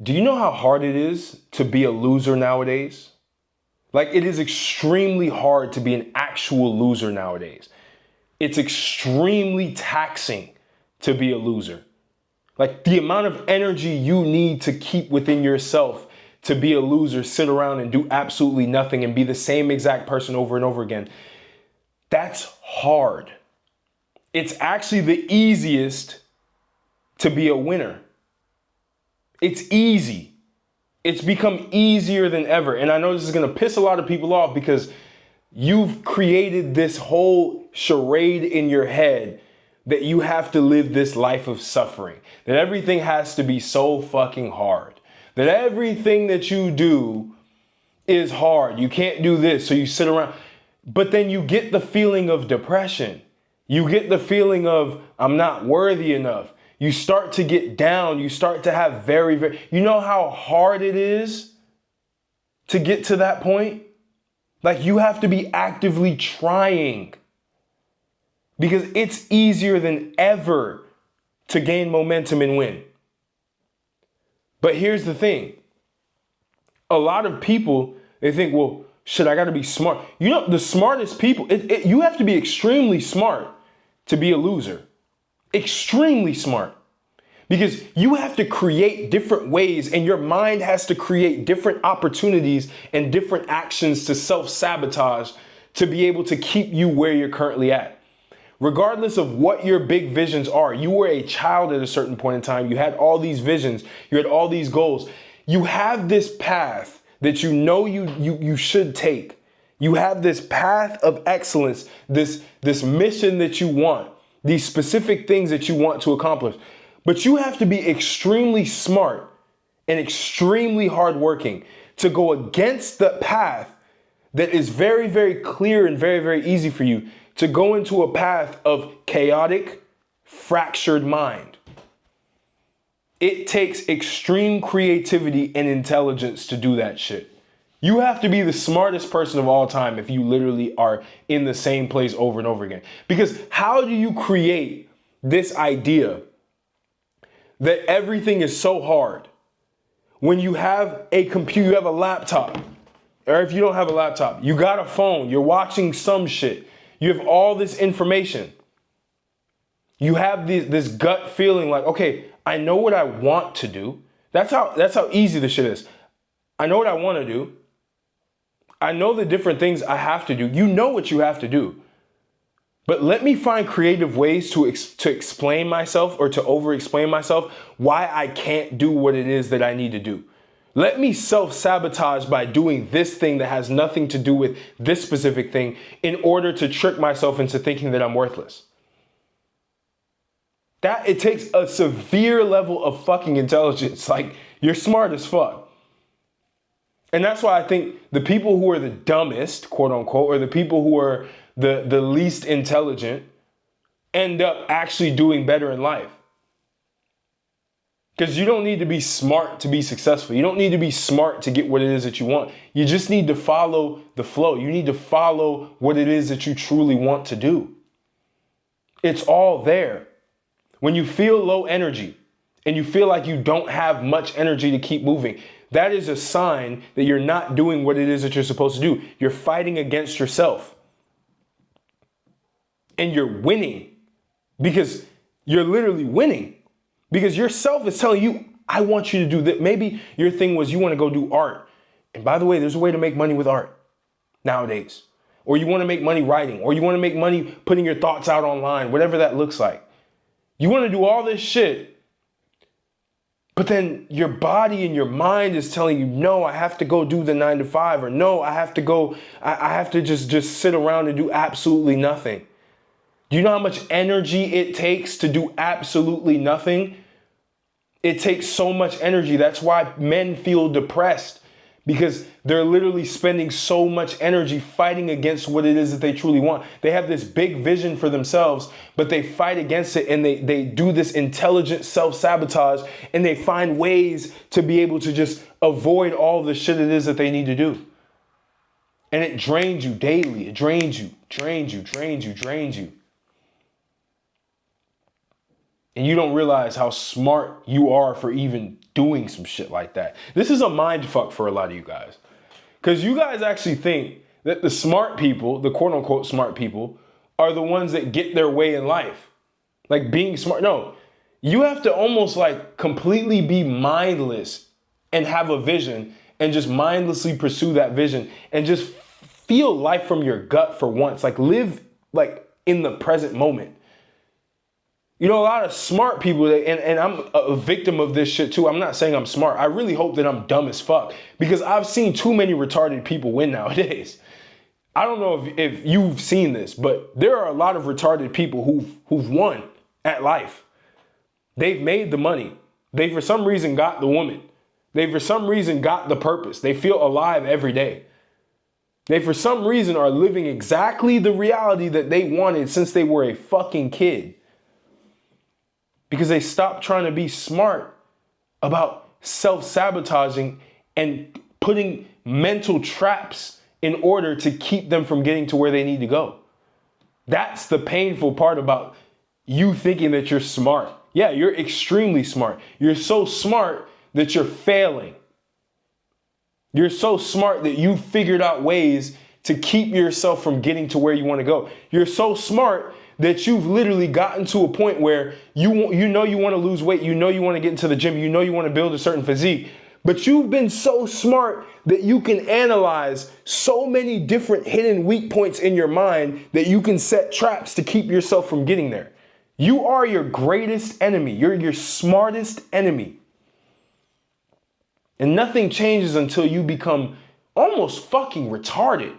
Do you know how hard it is to be a loser nowadays? Like, it is extremely hard to be an actual loser nowadays. It's extremely taxing to be a loser. Like, the amount of energy you need to keep within yourself to be a loser, sit around and do absolutely nothing and be the same exact person over and over again. That's hard. It's actually the easiest to be a winner. It's easy. It's become easier than ever. And I know this is going to piss a lot of people off because you've created this whole charade in your head that you have to live this life of suffering, that everything has to be so fucking hard, that everything that you do is hard. You can't do this, so you sit around. But then you get the feeling of depression. You get the feeling of, I'm not worthy enough. You start to get down. You start to have you know how hard it is to get to that point? Like, you have to be actively trying because it's easier than ever to gain momentum and win. But here's the thing. A lot of people, they think, well, shit, I got to be smart. You know, the smartest people, you have to be extremely smart to be a loser. Extremely smart. Because you have to create different ways and your mind has to create different opportunities and different actions to self-sabotage to be able to keep you where you're currently at. Regardless of what your big visions are, you were a child at a certain point in time. You had all these visions. You had all these goals. You have this path that you know you should take. You have this path of excellence, this mission that you want, these specific things that you want to accomplish. But you have to be extremely smart and extremely hardworking to go against the path that is very, very clear and very, very easy for you to go into a path of chaotic, fractured mind. It takes extreme creativity and intelligence to do that shit. You have to be the smartest person of all time if you literally are in the same place over and over again. Because how do you create this idea that everything is so hard when you have a computer, you have a laptop, or if you don't have a laptop, you got a phone, you're watching some shit, you have all this information. You have this gut feeling like, okay, I know what I want to do. That's how easy this shit is. I know what I want to do. I know the different things I have to do. You know what you have to do. But let me find creative ways to explain myself or to over-explain myself why I can't do what it is that I need to do. Let me self-sabotage by doing this thing that has nothing to do with this specific thing in order to trick myself into thinking that I'm worthless. That it takes a severe level of fucking intelligence. Like, you're smart as fuck. And that's why I think the people who are the dumbest, quote unquote, or the people who are the least intelligent end up actually doing better in life. Because you don't need to be smart to be successful. You don't need to be smart to get what it is that you want. You just need to follow the flow. You need to follow what it is that you truly want to do. It's all there. When you feel low energy and you feel like you don't have much energy to keep moving, that is a sign that you're not doing what it is that you're supposed to do. You're fighting against yourself. And you're winning because you're literally winning because yourself is telling you, I want you to do that. Maybe your thing was you want to go do art. And by the way, there's a way to make money with art nowadays. Or you want to make money writing, or you want to make money putting your thoughts out online, whatever that looks like. You want to do all this shit, but then your body and your mind is telling you, no, I have to go do the 9 to 5, or no, I have to just sit around and do absolutely nothing. Do you know how much energy it takes to do absolutely nothing? It takes so much energy. That's why men feel depressed, because they're literally spending so much energy fighting against what it is that they truly want. They have this big vision for themselves, but they fight against it and they do this intelligent self-sabotage and they find ways to be able to just avoid all the shit it is that they need to do. And it drains you daily. It drains you. And you don't realize how smart you are for even doing some shit like that. This is a mind fuck for a lot of you guys. Because you guys actually think that the smart people, the quote unquote smart people, are the ones that get their way in life. Like being smart. No, you have to almost like completely be mindless and have a vision and just mindlessly pursue that vision and just feel life from your gut for once. Like live like in the present moment. You know, a lot of smart people, and I'm a victim of this shit too. I'm not saying I'm smart. I really hope that I'm dumb as fuck because I've seen too many retarded people win nowadays. I don't know if you've seen this, but there are a lot of retarded people who've won at life. They've made the money. They for some reason got the woman. They for some reason got the purpose. They feel alive every day. They for some reason are living exactly the reality that they wanted since they were a fucking kid. Because they stopped trying to be smart about self-sabotaging and putting mental traps in order to keep them from getting to where they need to go. That's the painful part about you thinking that you're smart. Yeah, you're extremely smart. You're so smart that you're failing. You're so smart that you figured out ways to keep yourself from getting to where you want to go. You're so smart that you've literally gotten to a point where you know you want to lose weight, you know you want to get into the gym, you know you want to build a certain physique, but you've been so smart that you can analyze so many different hidden weak points in your mind that you can set traps to keep yourself from getting there. You are your greatest enemy. You're your smartest enemy. And nothing changes until you become almost fucking retarded.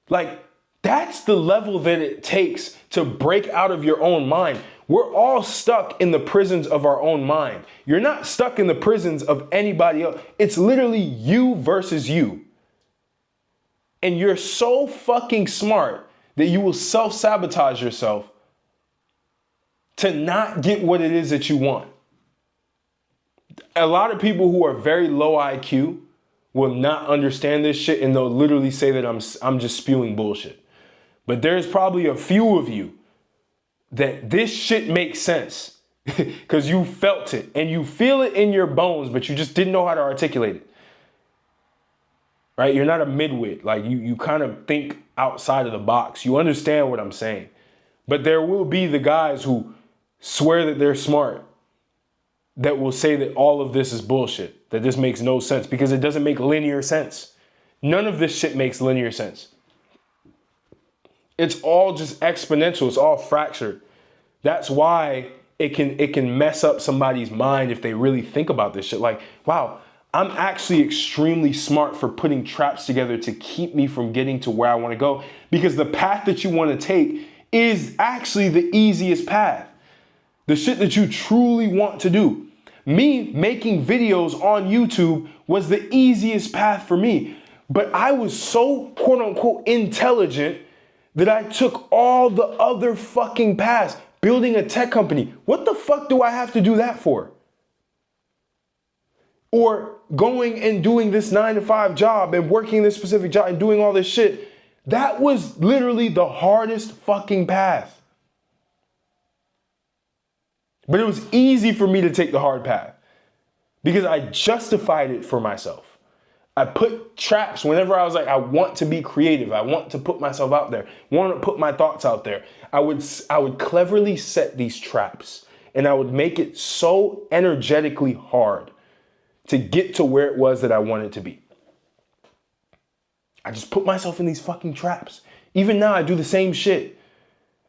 Like, that's the level that it takes to break out of your own mind. We're all stuck in the prisons of our own mind. You're not stuck in the prisons of anybody else. It's literally you versus you. And you're so fucking smart that you will self-sabotage yourself to not get what it is that you want. A lot of people who are very low IQ will not understand this shit and they'll literally say that I'm just spewing bullshit. But there's probably a few of you that this shit makes sense because you felt it and you feel it in your bones, but you just didn't know how to articulate it. Right? You're not a midwit. Like you kind of think outside of the box. You understand what I'm saying. But there will be the guys who swear that they're smart that will say that all of this is bullshit, that this makes no sense because it doesn't make linear sense. None of this shit makes linear sense. It's all just exponential. It's all fractured. That's why it can mess up somebody's mind if they really think about this shit. Like, wow, I'm actually extremely smart for putting traps together to keep me from getting to where I want to go. Because the path that you want to take is actually the easiest path. The shit that you truly want to do. Me making videos on YouTube was the easiest path for me. But I was so quote unquote intelligent that I took all the other fucking paths. Building a tech company. What the fuck do I have to do that for? Or going and doing this 9-to-5 job and working this specific job and doing all this shit. That was literally the hardest fucking path. But it was easy for me to take the hard path because I justified it for myself. I put traps whenever I was like, I want to be creative. I want to put myself out there. Want to put my thoughts out there. I would cleverly set these traps and I would make it so energetically hard to get to where it was that I wanted to be. I just put myself in these fucking traps. Even now I do the same shit.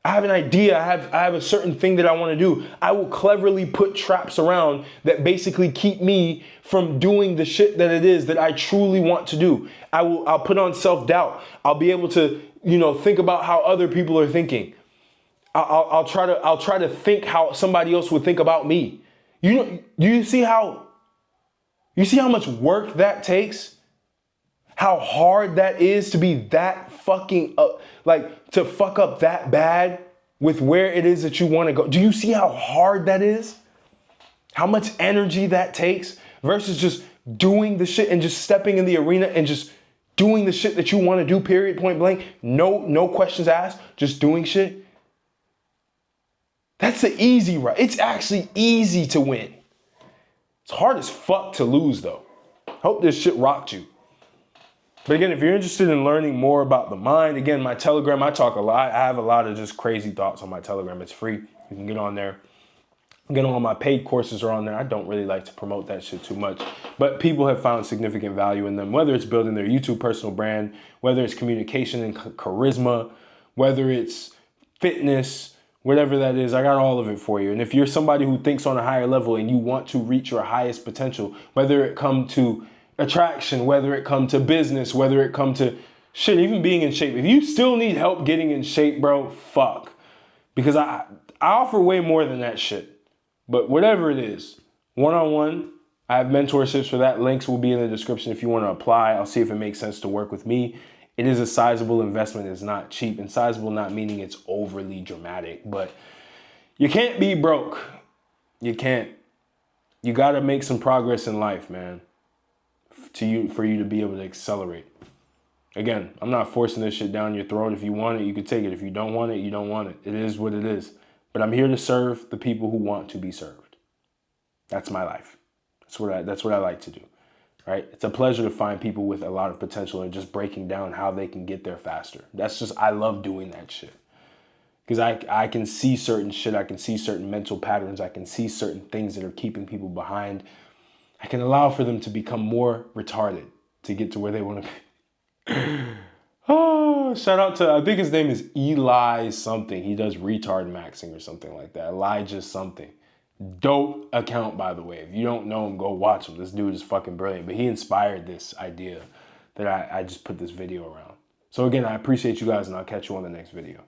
I have an idea, I have a certain thing that I want to do. I will cleverly put traps around that basically keep me from doing the shit that it is that I truly want to do. I'll put on self-doubt. I'll be able to, think about how other people are thinking. I'll try to think how somebody else would think about me. You see how much work that takes? How hard that is to be that fucking to fuck up that bad with where it is that you want to go. Do you see how hard that is? How much energy that takes versus just doing the shit and just stepping in the arena and just doing the shit that you want to do, period, point blank. No questions asked, just doing shit. That's the easy route. It's actually easy to win. It's hard as fuck to lose though. Hope this shit rocked you. But again, if you're interested in learning more about the mind, again, my Telegram, I talk a lot. I have a lot of just crazy thoughts on my Telegram. It's free. You can get on there. Again, all my paid courses are on there. I don't really like to promote that shit too much, but people have found significant value in them, whether it's building their YouTube personal brand, whether it's communication and charisma, whether it's fitness, whatever that is. I got all of it for you. And if you're somebody who thinks on a higher level and you want to reach your highest potential, whether it come to attraction, whether it come to business, whether it come to shit, even being in shape. If you still need help getting in shape, bro, fuck. Because I offer way more than that shit. But whatever it is, one-on-one, I have mentorships for that. Links will be in the description if you want to apply. I'll see if it makes sense to work with me. It is a sizable investment. It's not cheap. And sizable not meaning it's overly dramatic. But you can't be broke. You can't. You got to make some progress in life, man. For you to be able to accelerate. Again, I'm not forcing this shit down your throat. If you want it, you can take it. If you don't want it, you don't want it. It is what it is. But I'm here to serve the people who want to be served. That's my life. That's what I like to do. Right? It's a pleasure to find people with a lot of potential and just breaking down how they can get there faster. I love doing that shit. Because I can see certain shit. I can see certain mental patterns. I can see certain things that are keeping people behind. I can allow for them to become more retarded to get to where they want to be. Oh, shout out to, I think his name is Eli something. He does retard maxing or something like that. Elijah something. Dope account, by the way. If you don't know him, go watch him. This dude is fucking brilliant. But he inspired this idea that I just put this video around. So again, I appreciate you guys and I'll catch you on the next video.